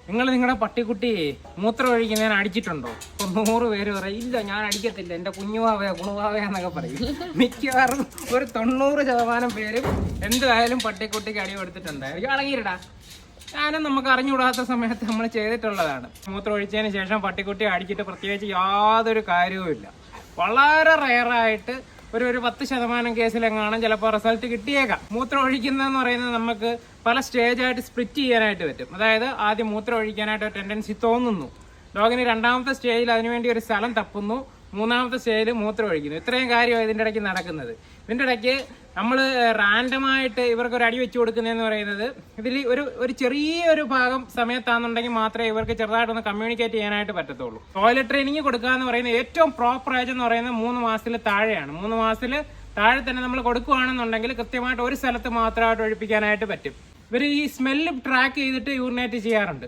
നിങ്ങൾ നിങ്ങളുടെ പട്ടിക്കുട്ടി മൂത്രം ഒഴിക്കുന്നതിന് അടിച്ചിട്ടുണ്ടോ? ഇപ്പൊ 100 പേര് പറയും ഇല്ല ഞാൻ അടിക്കത്തില്ല, എന്റെ കുഞ്ഞുവാവയാ ഗുണവാവയാന്നൊക്കെ പറയും. മിക്കവാറും ഒരു 90% പേരും എന്തായാലും പട്ടിക്കുട്ടിക്ക് അടി കൊടുത്തിട്ടുണ്ടായിരിക്കും. അടങ്ങിയിരടാ, ഞാനും നമുക്ക് അറിഞ്ഞുകൂടാത്ത സമയത്ത് നമ്മൾ ചെയ്തിട്ടുള്ളതാണ്. മൂത്രം ഒഴിച്ചതിന് ശേഷം പട്ടിക്കുട്ടി അടിച്ചിട്ട് പ്രത്യേകിച്ച് യാതൊരു കാര്യവുമില്ല. വളരെ റെയറായിട്ട് ഒരു 10% കേസിലെങ്ങാനും ചിലപ്പോൾ റിസൾട്ട് കിട്ടിയേക്കാം. മൂത്രം ഒഴിക്കുന്നതെന്ന് പറയുന്നത് നമുക്ക് പല സ്റ്റേജായിട്ട് സ്പ്ലിറ്റ് ചെയ്യാനായിട്ട് പറ്റും. അതായത് ആദ്യം മൂത്രം ഒഴിക്കാനായിട്ട് ടെൻഡൻസി തോന്നുന്നു, ഡോഗിന് രണ്ടാമത്തെ സ്റ്റേജിൽ അതിനുവേണ്ടി ഒരു സ്ഥലം തപ്പുന്നു, മൂന്നാമത്തെ സ്റ്റേജിൽ മൂത്രം ഒഴിക്കുന്നു. ഇത്രയും കാര്യമാണ് ഇതിൻ്റെ ഇടയ്ക്ക് നടക്കുന്നത്. ഇതിൻ്റെ ഇടയ്ക്ക് നമ്മൾ റാൻഡമായിട്ട് ഇവർക്ക് ഒരു അടി വെച്ച് കൊടുക്കുന്നതെന്ന് പറയുന്നത് ഇതിൽ ഒരു ചെറിയൊരു ഭാഗം സമയത്താണെന്നുണ്ടെങ്കിൽ മാത്രമേ ഇവർക്ക് ചെറുതായിട്ടൊന്ന് കമ്മ്യൂണിക്കേറ്റ് ചെയ്യാനായിട്ട് പറ്റത്തുള്ളൂ. ടോയ്ലറ്റ് ട്രെയിനിങ് കൊടുക്കുക എന്ന് പറയുന്നത് ഏറ്റവും പ്രോപ്പർ ഏജ് എന്ന് പറയുന്നത് 3 മാസത്തിൽ താഴെയാണ്. 3 മാസത്തിൽ താഴെ തന്നെ നമ്മൾ കൊടുക്കുകയാണെന്നുണ്ടെങ്കിൽ കൃത്യമായിട്ട് ഒരു സ്ഥലത്ത് മാത്രമായിട്ട് ഒഴിപ്പിക്കാനായിട്ട് പറ്റും. ഇവർ ഈ സ്മെല്ല് ട്രാക്ക് ചെയ്തിട്ട് യൂറിനേറ്റ് ചെയ്യാറുണ്ട്.